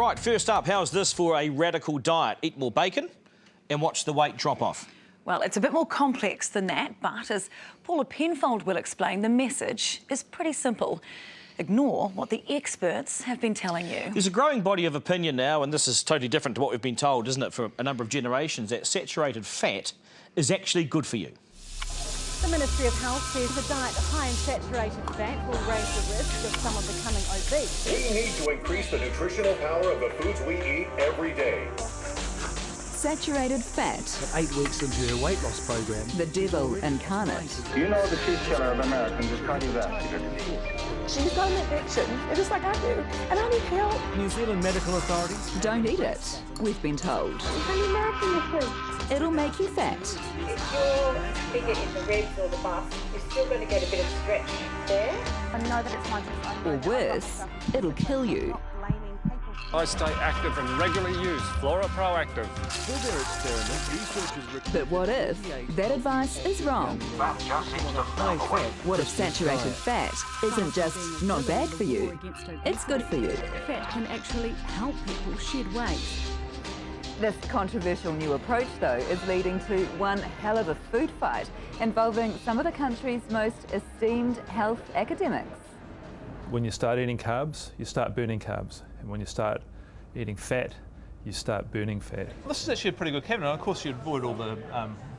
right, first up, how's this for a radical diet? Eat more bacon and watch the weight drop off. Well, it's a bit more complex than that, but as Paula Penfold will explain, the message is pretty simple. Ignore what the experts have been telling you. There's a growing body of opinion now, and this is totally different to what we've been told, isn't it, for a number of generations, that saturated fat is actually good for you. The Ministry of Health says a diet high in saturated fat will raise the risk of someone becoming obese. We need to increase the nutritional power of the foods we eat every day. Saturated fat. 8 weeks into her weight loss program. The devil incarnate. Do you know the chief killer of Americans is cardiovascular disease? She's got an addiction, just like I do, and I need help. New Zealand medical authorities. Don't eat it, we've been told. How you marking this? It'll make you fat. If your figure in the ribs or the bust, you're still going to get a bit of stretch there. I know that it's my fault. Or worse, it'll kill you. I stay active and regularly use Flora Proactive. For their experiment, researchers... But what if that advice is wrong? That just seems to High fat. What if saturated fat isn't just not bad for you, it's good for you? Fat can actually help people shed weight. This controversial new approach, though, is leading to one hell of a food fight involving some of the country's most esteemed health academics. When you start eating carbs, you start burning carbs. And when you start eating fat, you start burning fat. This is actually a pretty good cabinet. Of course, you avoid all the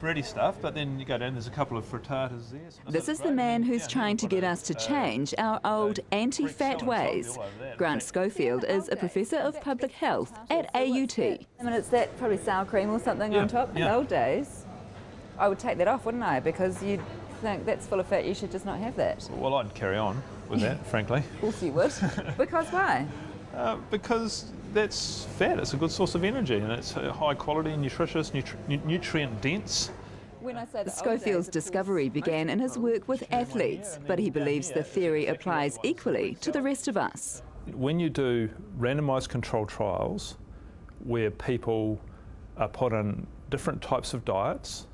bready stuff, but then you go down, there's a couple of frittatas there. This is the man who's trying to get us to change our old anti-fat ways. Grant Schofield is a professor of public health at AUT. I mean, it's that probably sour cream or something on top. In the old days, I would take that off, wouldn't I? Because you'd think that's full of fat, you should just not have that. Well, I'd carry on with that, frankly. Of course you would. Because why? Because that's fat. It's a good source of energy, and it's high quality, nutritious, nutrient dense. When I say Schofield's discovery began in his work with athletes, but he believes the theory applies equally to the rest of us. When you do randomised controlled trials where people are put on different types of diets,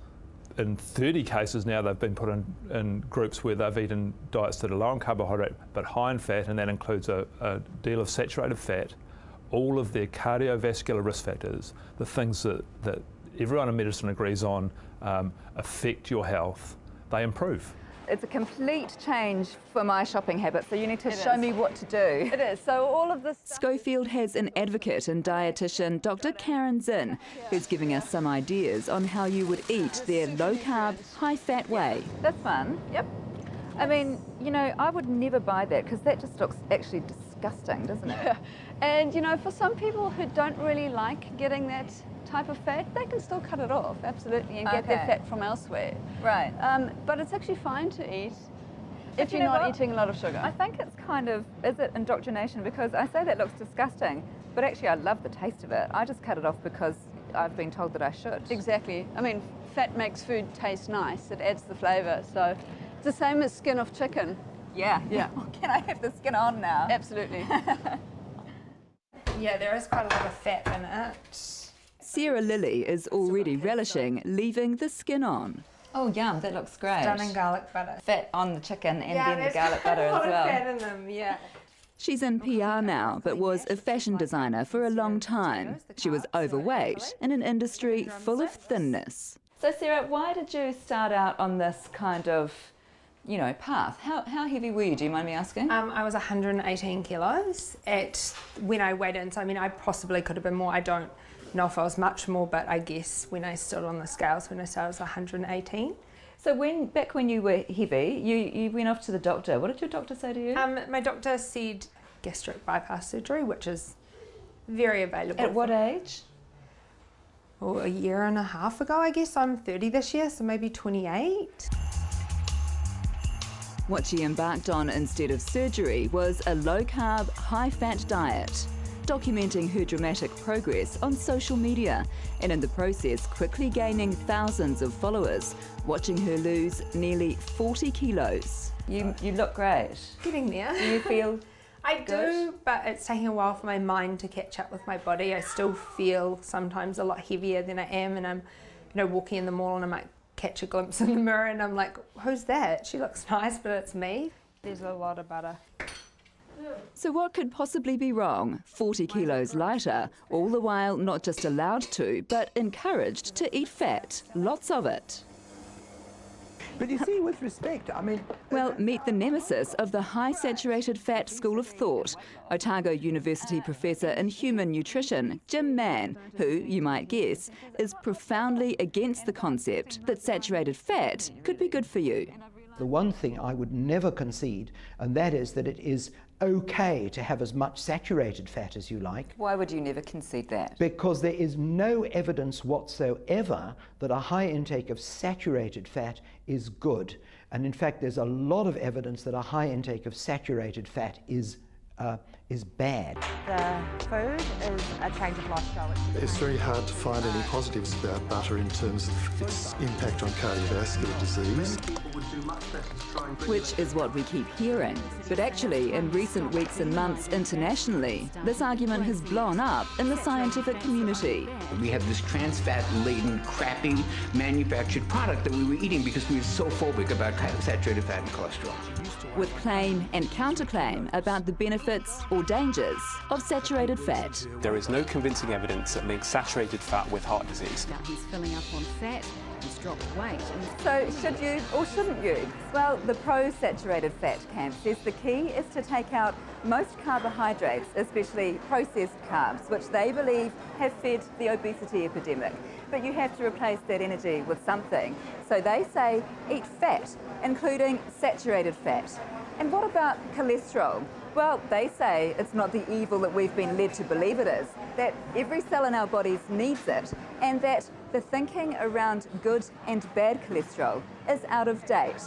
in 30 cases now they've been put in groups where they've eaten diets that are low in carbohydrate but high in fat, and that includes a deal of saturated fat. All of their cardiovascular risk factors, the things that everyone in medicine agrees on affect your health, they improve. It's a complete change for my shopping habits, so you need to show me what to do. It is. So all of this... Schofield has an advocate and dietitian, Dr. Karen Zinn, who's giving us some ideas on how you would eat their low-carb, high-fat way. That's fun, yep. I mean, you know, I would never buy that because that just looks actually disgusting, doesn't it? And, you know, for some people who don't really like getting that type of fat, they can still cut it off, absolutely, and get their fat from elsewhere. Right. But it's actually fine to eat if you're not eating a lot of sugar. I think it's kind of, is it indoctrination? Because I say that looks disgusting, but actually I love the taste of it. I just cut it off because I've been told that I should. Exactly. I mean, fat makes food taste nice. It adds the flavour. So it's the same as skin of chicken. Yeah. Yeah. Can I have the skin on now? Absolutely. Yeah, there is quite a lot of fat in it. Sarah Lilly is already relishing leaving the skin on. Oh, yum, that looks great. Stunning garlic butter. Fat on the chicken and then the garlic butter as well. Yeah, there's fat in them, yeah. She's in PR now, but was a fashion designer for a long time. She was overweight in an industry full of thinness. So Sarah, why did you start out on this kind of, you know, path? How heavy were you, do you mind me asking? I was 118 kilos when I weighed in, so I mean, I possibly could have been more. I don't know if I was much more, but I guess when I stood on the scales, when I started, I was 118. So back when you were heavy, you went off to the doctor. What did your doctor say to you? My doctor said gastric bypass surgery, which is very available. At what age? Well, a year and a half ago, I guess. I'm 30 this year, so maybe 28. What she embarked on instead of surgery was a low-carb, high-fat diet, documenting her dramatic progress on social media and in the process quickly gaining thousands of followers, watching her lose nearly 40 kilos. You look great. Getting there. Do you feel I do, but it's taking a while for my mind to catch up with my body. I still feel sometimes a lot heavier than I am, and I'm, you know, walking in the mall and I might catch a glimpse in the mirror and I'm like, who's that? She looks nice, but it's me. There's a lot of butter. So what could possibly be wrong? 40 kilos lighter, all the while not just allowed to, but encouraged to eat fat. Lots of it. But you see, with respect, I mean... Well, meet the nemesis of the high saturated fat school of thought, Otago University professor in human nutrition, Jim Mann, who, you might guess, is profoundly against the concept that saturated fat could be good for you. The one thing I would never concede, and that is that it is okay to have as much saturated fat as you like. Why would you never concede that? Because there is no evidence whatsoever that a high intake of saturated fat is good. And in fact, there's a lot of evidence that a high intake of saturated fat is bad. The food is a change of lifestyle. It's very hard to find any positives about butter in terms of its impact on cardiovascular disease. Which is what we keep hearing. But actually, in recent weeks and months internationally, this argument has blown up in the scientific community. We have this trans fat-laden, crappy, manufactured product that we were eating because we were so phobic about saturated fat and cholesterol. With claim and counterclaim about the benefits or dangers of saturated fat. There is no convincing evidence that links saturated fat with heart disease. He's filling up on fat, he's dropped weight. So should you or shouldn't you? Well, the pro-saturated fat camp says the key is to take out most carbohydrates, especially processed carbs, which they believe have fed the obesity epidemic. But you have to replace that energy with something. So they say eat fat, including saturated fat. And what about cholesterol? Well, they say it's not the evil that we've been led to believe it is, that every cell in our bodies needs it, and that the thinking around good and bad cholesterol is out of date.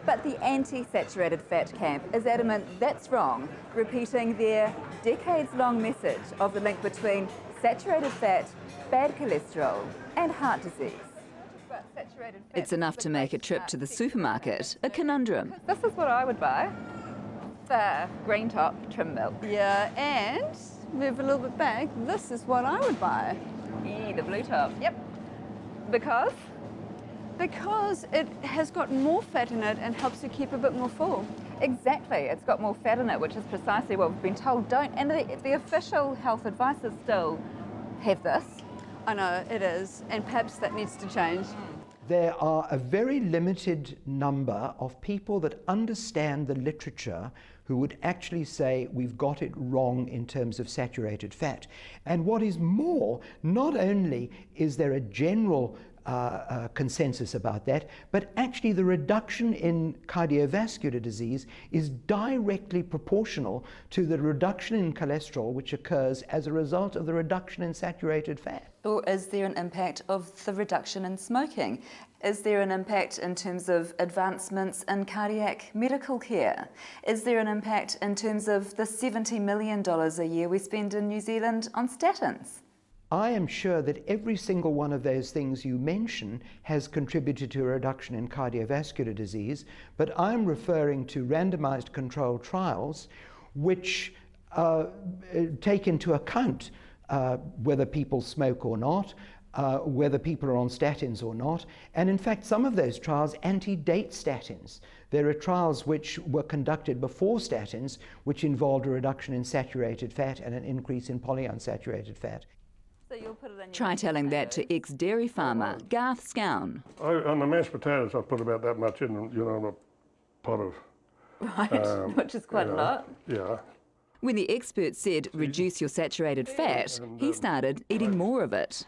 But the anti-saturated fat camp is adamant that's wrong, repeating their decades-long message of the link between saturated fat, bad cholesterol, and heart disease. It's enough to make a trip to the supermarket a conundrum. This is what I would buy. The green top trim milk. Yeah, and move a little bit back, this is what I would buy. Yeah, the blue top. Yep. Because? Because it has got more fat in it and helps you keep a bit more full. Exactly, it's got more fat in it, which is precisely what we've been told. Don't, and the official health advisors still have this. I know, it is, and perhaps that needs to change. There are a very limited number of people that understand the literature who would actually say we've got it wrong in terms of saturated fat. And what is more, not only is there a general consensus about that, but actually the reduction in cardiovascular disease is directly proportional to the reduction in cholesterol which occurs as a result of the reduction in saturated fat. Or is there an impact of the reduction in smoking? Is there an impact in terms of advancements in cardiac medical care? Is there an impact in terms of the $70 million a year we spend in New Zealand on statins? I am sure that every single one of those things you mention has contributed to a reduction in cardiovascular disease, but I'm referring to randomized controlled trials which take into account whether people smoke or not, whether people are on statins or not, and in fact some of those trials antedate statins. There are trials which were conducted before statins which involved a reduction in saturated fat and an increase in polyunsaturated fat. Try telling that to ex-dairy farmer Garth Scown. On the mashed potatoes, I put about that much in, in a pot of... Right, which is quite a lot. Yeah. When the expert said reduce your saturated fat, he started eating more of it.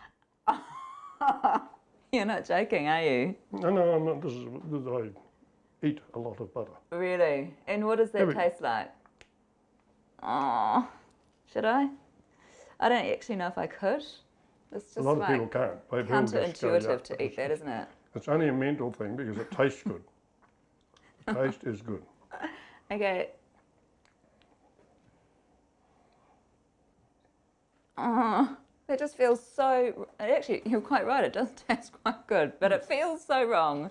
You're not joking, are you? No, I'm not. This is I eat a lot of butter. Really? And what does that taste like? Oh, should I? I don't actually know if I could. It's just a lot of people can't. Counterintuitive to eat that, isn't it? It's only a mental thing because it tastes good. The taste is good. Okay. Oh, that just feels so... Actually, you're quite right, it does taste quite good, but it feels so wrong.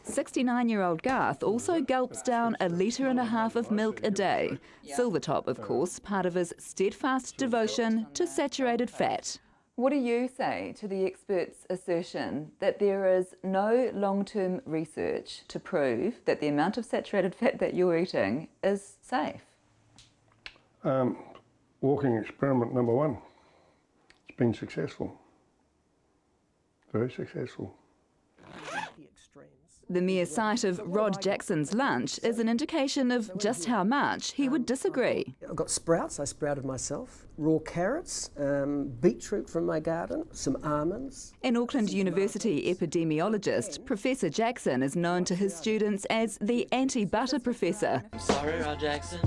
69-year-old Garth also gulps down 1.5 litres of milk a day. Silvertop, of course, part of his steadfast devotion to saturated fat. What do you say to the experts' assertion that there is no long-term research to prove that the amount of saturated fat that you're eating is safe? Walking experiment number 1. It's been successful. Very successful. The mere sight of Rod Jackson's lunch is an indication of just how much he would disagree. I've got sprouts, I sprouted myself, raw carrots, beetroot from my garden, some almonds. An Auckland University epidemiologist, Professor Jackson is known to his students as the anti-butter professor. I'm sorry, Rod Jackson.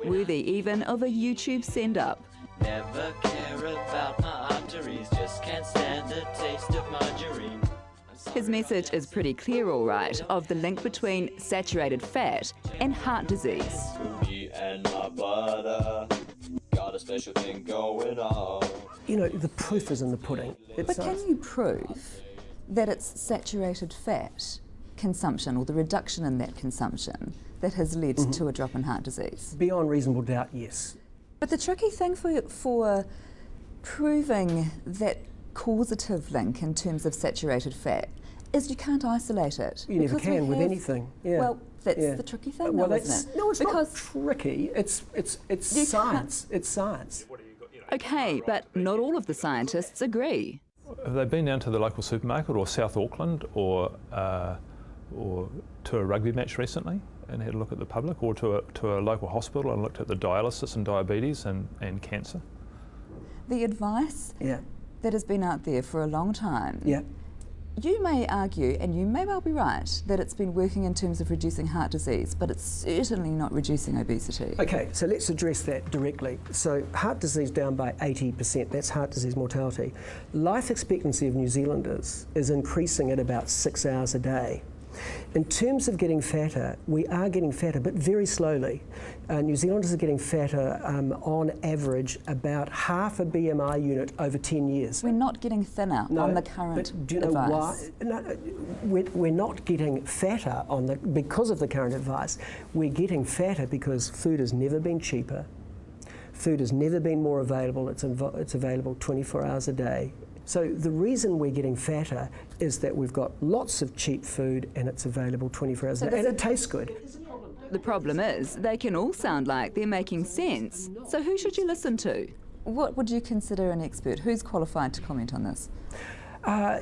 Worthy even of a YouTube send-up. Never care about my arteries, just can't stand the taste of margarine. His message is pretty clear, all right, of the link between saturated fat and heart disease. Me and my butter got a special thing going on. You know, the proof is in the pudding. But can you prove that it's saturated fat consumption or the reduction in that consumption that has led to a drop in heart disease? Beyond reasonable doubt, yes. But the tricky thing for proving that causative link in terms of saturated fat is you can't isolate it. You never can with anything. Yeah. Well, that's the tricky thing, though, isn't it? No, it's not tricky. It's science. It's science. Okay, but not all of the scientists agree. Have they been down to the local supermarket or South Auckland or to a rugby match recently and had a look at the public, or to a local hospital and looked at the dialysis and diabetes and cancer? The advice that has been out there for a long time, you may argue, and you may well be right, that it's been working in terms of reducing heart disease, but it's certainly not reducing obesity. Okay, so let's address that directly. So heart disease down by 80%, that's heart disease mortality. Life expectancy of New Zealanders is increasing at about 6 hours a day. In terms of getting fatter, we are getting fatter, but very slowly. New Zealanders are getting fatter on average about half a BMI unit over 10 years. We're not getting thinner on the current but do you know advice. why? No, we're not getting fatter because of the current advice. We're getting fatter because food has never been cheaper. Food has never been more available. It's available 24 hours a day. So the reason we're getting fatter is that we've got lots of cheap food and it's available 24 hours a day, and it tastes good. The problem is they can all sound like they're making sense. So who should you listen to? What would you consider an expert? Who's qualified to comment on this?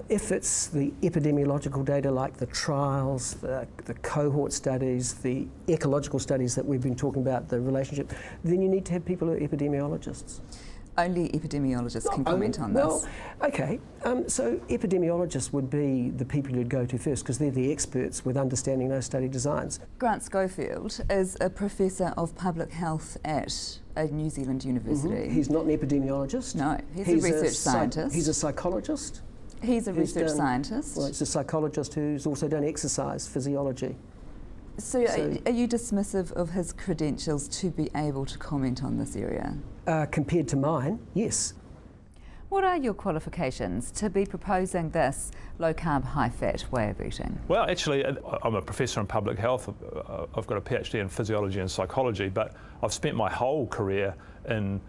If it's the epidemiological data like the trials, the cohort studies, the ecological studies that we've been talking about, the relationship, then you need to have people who are epidemiologists. Only epidemiologists can comment on this. Well, okay, so epidemiologists would be the people you'd go to first because they're the experts with understanding those study designs. Grant Schofield is a professor of public health at a New Zealand university. He's not an epidemiologist. No, he's a research scientist. He's a psychologist. He's a research scientist. Well, he's a psychologist who's also done exercise physiology. So are you dismissive of his credentials to be able to comment on this area? Compared to mine, yes. What are your qualifications to be proposing this low-carb, high-fat way of eating? Well, actually, I'm a professor in public health. I've got a PhD in physiology and psychology, but I've spent my whole career in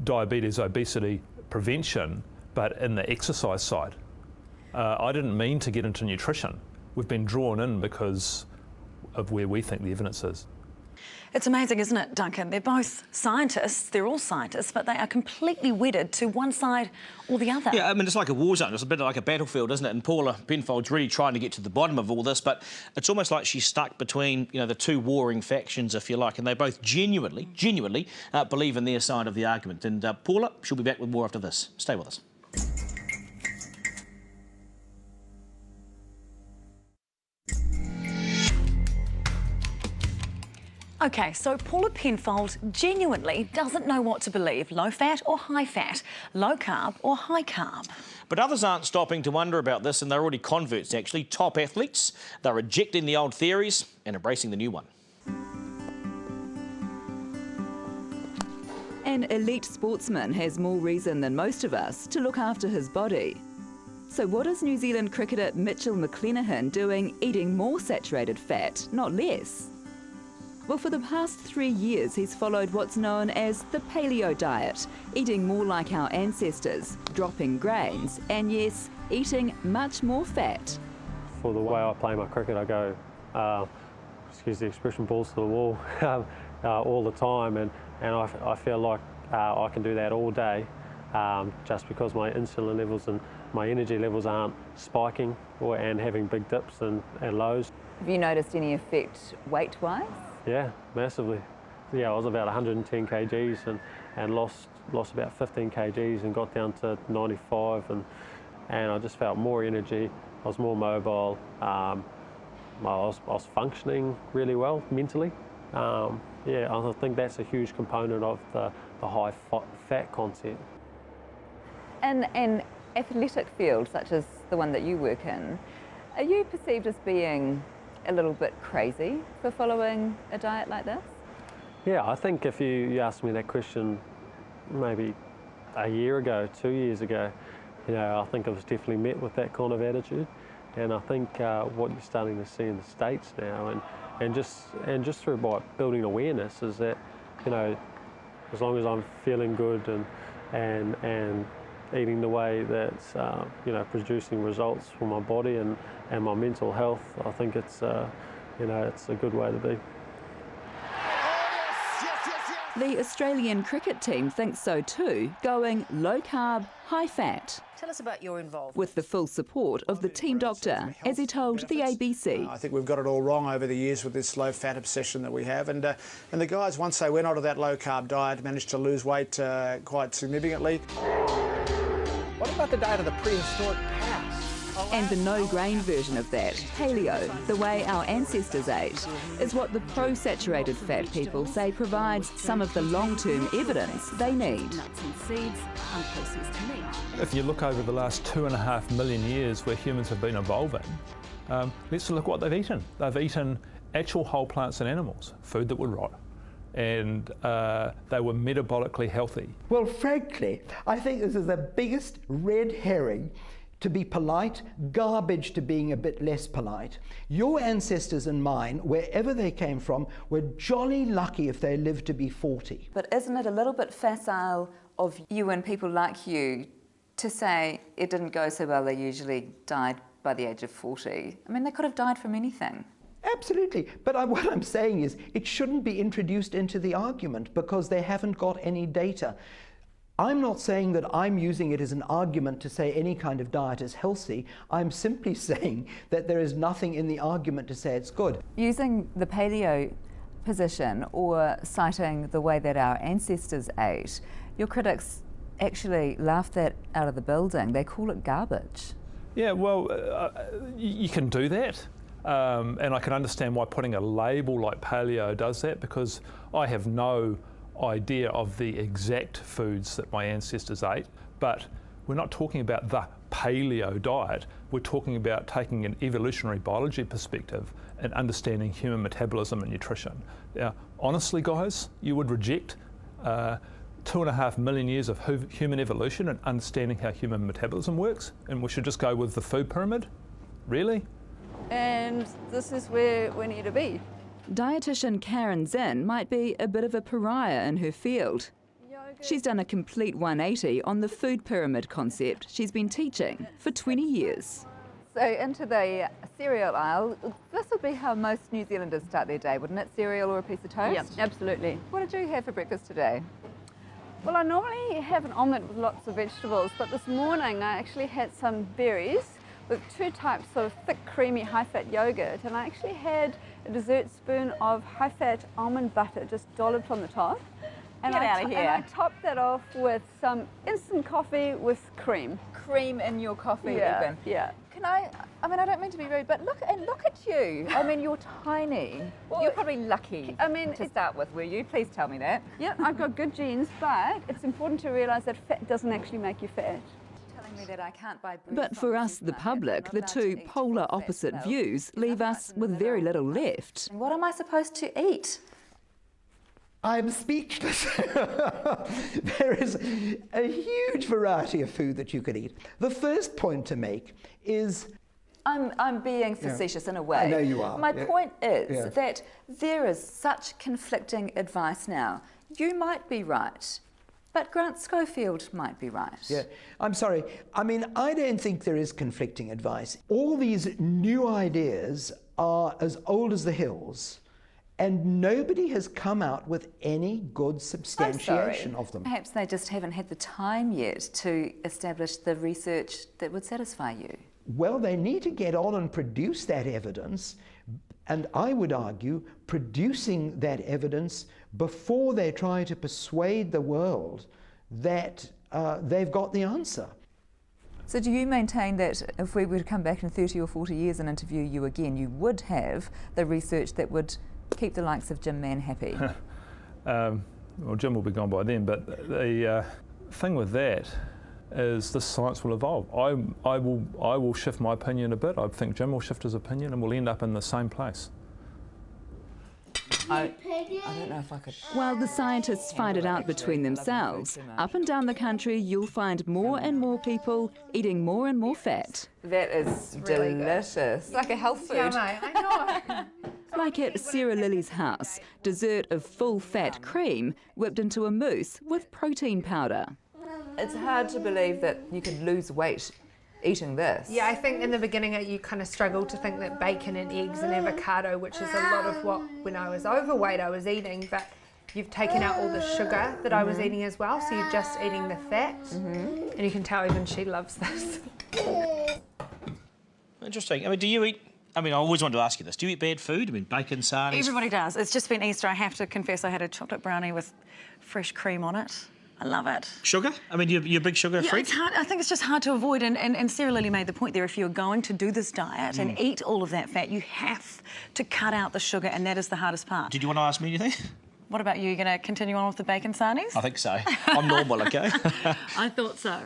diabetes, obesity prevention, but in the exercise side. I didn't mean to get into nutrition. We've been drawn in because of where we think the evidence is. It's amazing, isn't it, Duncan? They're both scientists, they're all scientists, but they are completely wedded to one side or the other. Yeah, I mean, it's like a war zone. It's a bit like a battlefield, isn't it? And Paula Penfold's really trying to get to the bottom of all this, but it's almost like she's stuck between, you know, the two warring factions, if you like, and they both genuinely believe in their side of the argument. And Paula, she'll be back with more after this. Stay with us. OK, so Paula Penfold genuinely doesn't know what to believe, low fat or high fat, low carb or high carb. But others aren't stopping to wonder about this, and they're already converts, actually, top athletes. They're rejecting the old theories and embracing the new one. An elite sportsman has more reason than most of us to look after his body. So what is New Zealand cricketer Mitchell McClenaghan doing eating more saturated fat, not less? Well, for the past 3 years, he's followed what's known as the paleo diet, eating more like our ancestors, dropping grains, and yes, eating much more fat. For the way I play my cricket, I go, excuse the expression, balls to the wall all the time, and I feel like I can do that all day, just because my insulin levels and my energy levels aren't spiking and having big dips and lows. Have you noticed any effect weight-wise? Yeah, massively. Yeah, I was about 110 kgs and lost about 15 kgs and got down to 95, and I just felt more energy. I was more mobile. I was functioning really well mentally. Yeah, I think that's a huge component of the high fat concept. In an athletic field such as the one that you work in, are you perceived as being a little bit crazy for following a diet like this? Yeah, I think if you asked me that question maybe a year ago, 2 years ago, you know, I think I was definitely met with that kind of attitude. And I think what you're starting to see in the States now, and just through by building awareness, is that, you know, as long as I'm feeling good and eating the way that's you know, producing results for my body and my mental health, I think it's you know, it's a good way to be. The Australian cricket team thinks so too, going low carb, high fat. Tell us about your involvement. With the full support of the team doctor, as he told the ABC. I think we've got it all wrong over the years with this low fat obsession that we have, and the guys, once they went onto that low carb diet, managed to lose weight quite significantly. What about the diet of the prehistoric past? And the no-grain version of that, paleo, the way our ancestors ate, is what the pro-saturated fat people say provides some of the long-term evidence they need. Nuts and seeds, unprocessed meat. If you look over the last 2.5 million years where humans have been evolving, let's look what they've eaten. They've eaten actual whole plants and animals, food that would rot, and they were metabolically healthy. Well, frankly, I think this is the biggest red herring to be polite, garbage to being a bit less polite. Your ancestors and mine, wherever they came from, were jolly lucky if they lived to be 40. But isn't it a little bit facile of you and people like you to say it didn't go so well, they usually died by the age of 40? I mean, they could have died from anything. Absolutely, but what I'm saying is it shouldn't be introduced into the argument because they haven't got any data. I'm not saying that I'm using it as an argument to say any kind of diet is healthy. I'm simply saying that there is nothing in the argument to say it's good. Using the paleo position or citing the way that our ancestors ate, your critics actually laugh that out of the building. They call it garbage. Yeah, well, you can do that. And I can understand why putting a label like paleo does that, because I have no idea of the exact foods that my ancestors ate, but we're not talking about the paleo diet. We're talking about taking an evolutionary biology perspective and understanding human metabolism and nutrition. Now, honestly, guys, you would reject 2.5 million years of human evolution and understanding how human metabolism works, and we should just go with the food pyramid? Really? And this is where we need to be. Dietitian Karen Zinn might be a bit of a pariah in her field. She's done a complete 180 on the food pyramid concept she's been teaching for 20 years. So into the cereal aisle, this would be how most New Zealanders start their day, wouldn't it? Cereal or a piece of toast? Yep, absolutely. What did you have for breakfast today? Well, I normally have an omelette with lots of vegetables, but this morning I actually had some berries with 2 types of thick, creamy, high-fat yogurt, and I actually had a dessert spoon of high-fat almond butter just dolloped on the top. And Get out of here. And I topped that off with some instant coffee with cream. Cream in your coffee even? Yeah. Can I mean, I don't mean to be rude, but look at you. I mean, you're tiny. Well, you're probably lucky to start with, were you? Please tell me that. Yep, I've got good genes, but it's important to realise that fat doesn't actually make you fat. That I can't buy. But for us, the public, the two polar opposite views leave us with very little left. What am I supposed to eat? I'm speechless. There is a huge variety of food that you could eat. The first point to make is I'm being facetious in a way. I know you are. My point is Yeah. that there is such conflicting advice now. You might be right, but Grant Schofield might be right. Yeah, I'm sorry. I mean, I don't think there is conflicting advice. All these new ideas are as old as the hills, and nobody has come out with any good substantiation of them. Perhaps they just haven't had the time yet to establish the research that would satisfy you. Well, they need to get on and produce that evidence, and I would argue producing that evidence before they try to persuade the world that they've got the answer. So do you maintain that if we were to come back in 30 or 40 years and interview you again, you would have the research that would keep the likes of Jim Mann happy? Well, Jim will be gone by then, but the thing with that is this science will evolve. I will shift my opinion a bit. I think Jim will shift his opinion, and we'll end up in the same place. I don't know if I could. While the scientists fight it out between themselves, up and down the country you'll find more and more people eating more and more fat. That is really delicious. It's like a health food. Yeah, mate, I know. Like at Sarah Lily's house, dessert of full fat cream whipped into a mousse with protein powder. It's hard to believe that you could lose weight eating this. Yeah, I think in the beginning you kind of struggled to think that bacon and eggs and avocado, which is a lot of what, when I was overweight, I was eating, but you've taken out all the sugar that I was eating as well, so you're just eating the fat. And you can tell even she loves this. Interesting. I mean, do you eat... I mean, I always wanted to ask you this. Do you eat bad food? I mean, bacon, sarnies... Everybody does. It's just been Easter. I have to confess I had a chocolate brownie with fresh cream on it. I love it. Sugar? I mean, you're a big sugar freak? It's hard. I think it's just hard to avoid. And Sarah Lily made the point there, if you're going to do this diet and eat all of that fat, you have to cut out the sugar, and that is the hardest part. Did you want to ask me anything? What about you? You're going to continue on with the bacon sarnies? I think so. I'm normal, OK? I thought so.